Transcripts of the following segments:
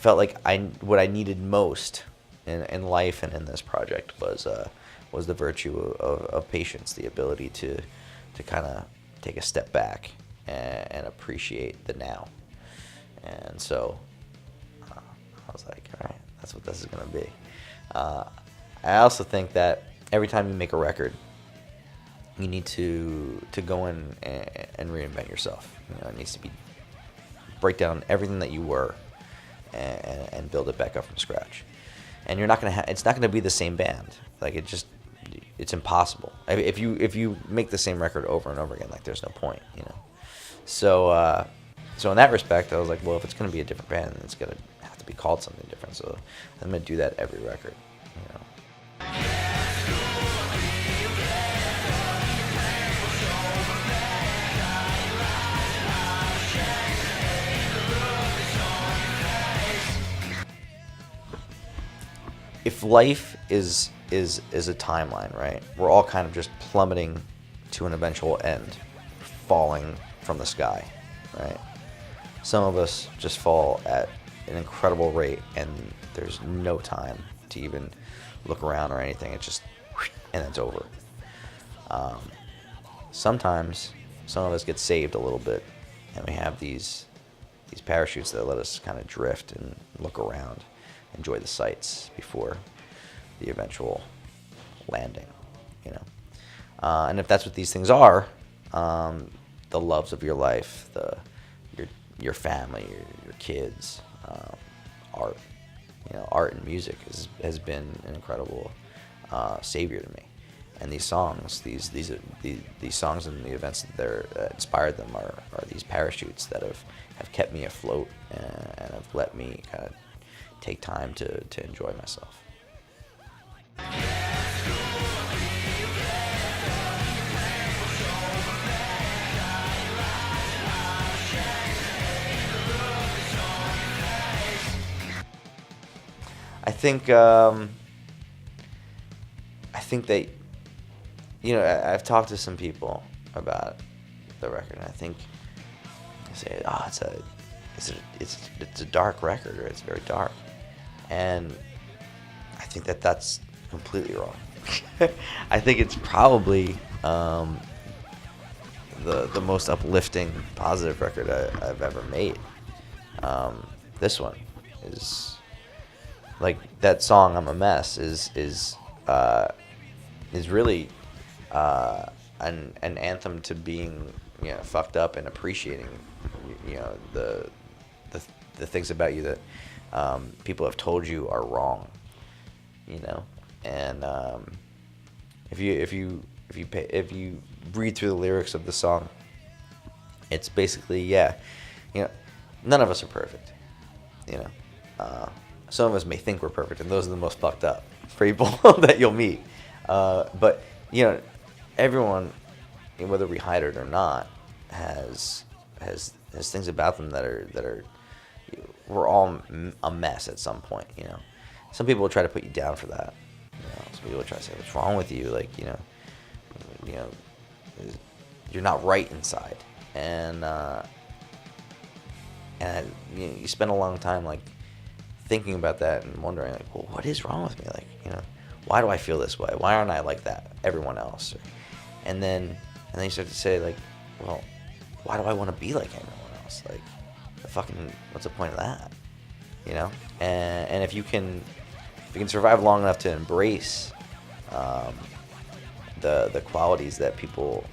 felt like what I needed most in life and in this project was the virtue of patience, the ability to kind of take a step back and appreciate the now. And so I was like, all right, that's what this is going to be. I also think that every time you make a record, you need to go in and reinvent yourself. You know, it needs to be break down everything that you were and build it back up from scratch. And you're not gonna it's not gonna be the same band. Like it's impossible. If you make the same record over and over again, like there's no point, you know. So so in that respect, I was like, well, if it's gonna be a different band, then it's gonna have to be called something different. So I'm gonna do that every record, you know. If life is a timeline, right? We're all kind of just plummeting to an eventual end, falling from the sky, right? Some of us just fall at an incredible rate, and there's no time to even look around or anything. It's just, and it's over. Sometimes some of us get saved a little bit, and we have these parachutes that let us kind of drift and look around, enjoy the sights before the eventual landing, you know. And if that's what these things are, the loves of your life, your family, your kids, art, you know, art and music has been an incredible savior to me. And these songs, these songs and the events that inspired them are these parachutes that have kept me afloat and have let me kind of take time to enjoy myself. I think that, you know, I've talked to some people about the record, and I think they say, oh, it's a dark record, or it's very dark, and I think that's completely wrong. I think it's probably the most uplifting, positive record I've ever made. This one is like that song "I'm a Mess" is really an anthem to being, you know, fucked up and appreciating, you know, the things about you that people have told you are wrong, you know. And if you read through the lyrics of the song, it's basically, you know, none of us are perfect, you know. Some of us may think we're perfect, and those are the most fucked up people that you'll meet. But you know, everyone, whether we hide it or not, has things about them that are we're all a mess at some point, you know. Some people will try to put you down for that. You know, some people will try to say, "What's wrong with you?" Like, you know, you're not right inside, and you know, you spend a long time like thinking about that and wondering, like, well, what is wrong with me? Like, you know, why do I feel this way? Why aren't I like that everyone else? And then you start to say, like, well, why do I want to be like everyone else? Like, what's the point of that? You know? And if you can survive long enough to embrace the qualities that people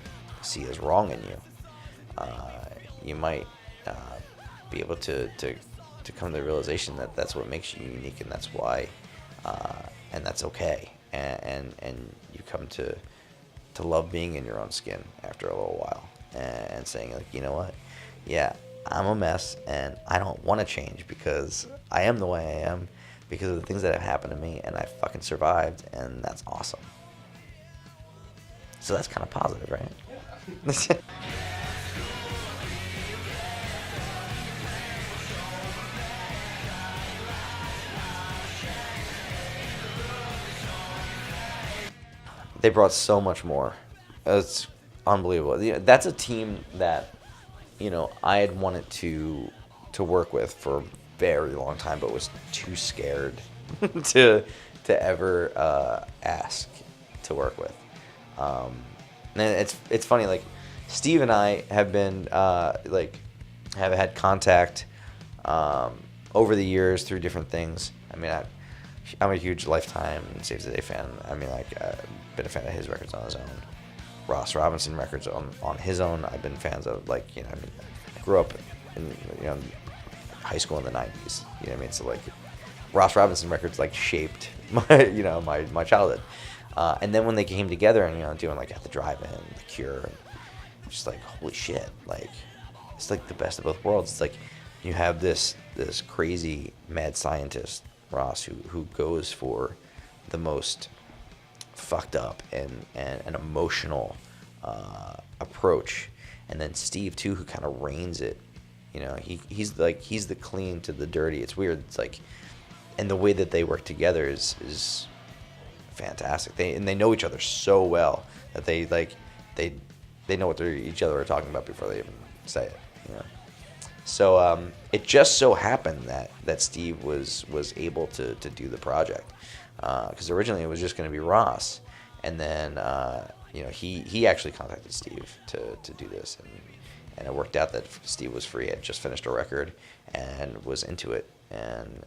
see as wrong in you, you might be able to come to the realization that that's what makes you unique, and that's why, and that's okay, and you come to love being in your own skin after a little while, and saying, like, you know what, yeah, I'm a mess, and I don't want to change because I am the way I am because of the things that have happened to me, and I fucking survived, and that's awesome. So that's kind of positive, right? Yeah. They brought so much more. It's unbelievable. You know, that's a team that, you know, I had wanted to work with for a very long time, but was too scared to ever ask to work with. And it's funny, like Steve and I have been have had contact over the years through different things. I mean, I'm a huge Lifetime and Saves the Day fan. I mean, like, I've been a fan of his records on his own. Ross Robinson records on his own. I've been fans of, like, you know, I mean, I grew up in, you know, high school in the 90s. You know what I mean? So, like, Ross Robinson records, like, shaped my, you know, my childhood. And then when they came together and, you know, doing, like, At the Drive-In, The Cure, just like, holy shit, like, it's like the best of both worlds. It's like you have this crazy mad scientist, Ross, who goes for the most fucked up and emotional approach, and then Steve too, who kind of reins it. You know, he's the clean to the dirty. It's weird. It's like, and the way that they work together is fantastic. They know each other so well that they know what each other are talking about before they even say it. You know, so it just so happened that Steve was able to do the project, because originally it was just going to be Ross, and then you know, he actually contacted Steve to do this, and it worked out that Steve was free, had just finished a record and was into it, and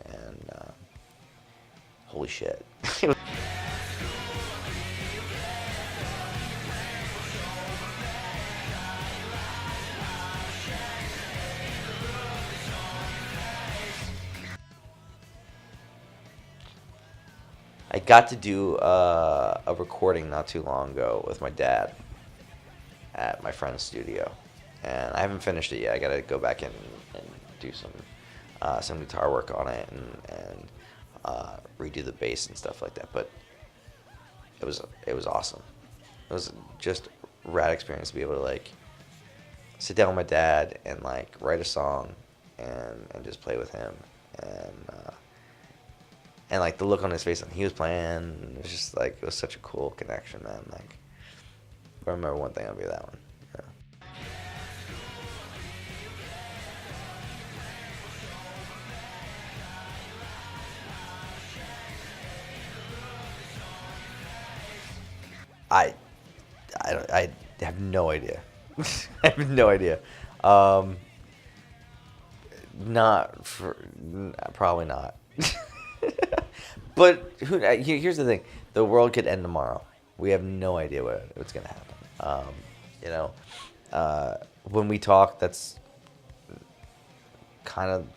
holy shit. I got to do a recording not too long ago with my dad at my friend's studio, and I haven't finished it yet. I got to go back in and do some guitar work on it and redo the bass and stuff like that. But it was awesome. It was just a rad experience to be able to, like, sit down with my dad and, like, write a song and just play with him, and like the look on his face when he was playing, it was just like, it was such a cool connection, man. Like, if I remember one thing, it'll be that one. Yeah. I have no idea. I have no idea. Probably not. But here's the thing: the world could end tomorrow. We have no idea what's gonna happen. You know, when we talk, that's kind of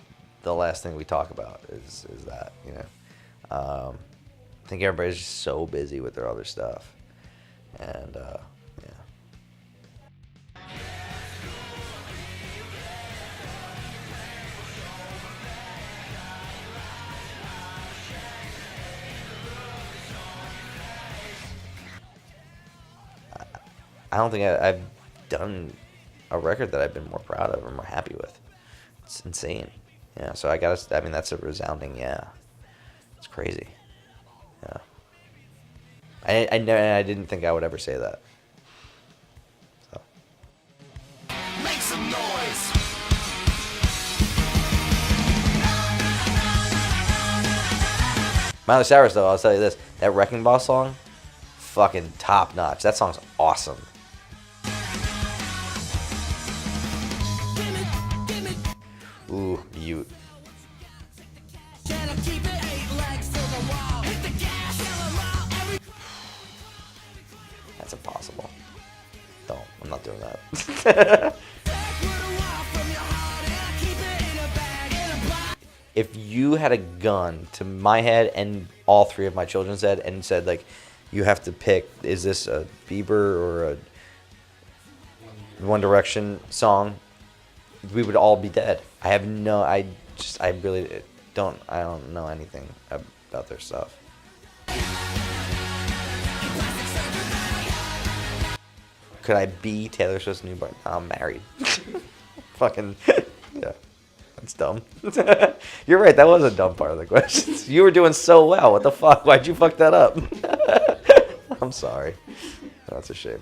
the last thing we talk about is that. You know, I think everybody's just so busy with their other stuff, and yeah. I don't think I've done a record that I've been more proud of or more happy with. It's insane. Yeah, so I mean, that's a resounding yeah. It's crazy. Yeah. I didn't think I would ever say that. So. Make some noise. Miley Cyrus, though, I'll tell you this: that Wrecking Ball song, fucking top notch. That song's awesome. Ooh, you. That's impossible. Don't. I'm not doing that. If you had a gun to my head and all three of my children's head and said, like, you have to pick, is this a Bieber or a One Direction song, we would all be dead. I really don't know anything about their stuff. Could I be Taylor Swift's new boyfriend? I'm married. Fucking, yeah. That's dumb. You're right, that was a dumb part of the question. You were doing so well. What the fuck? Why'd you fuck that up? I'm sorry. That's a shame.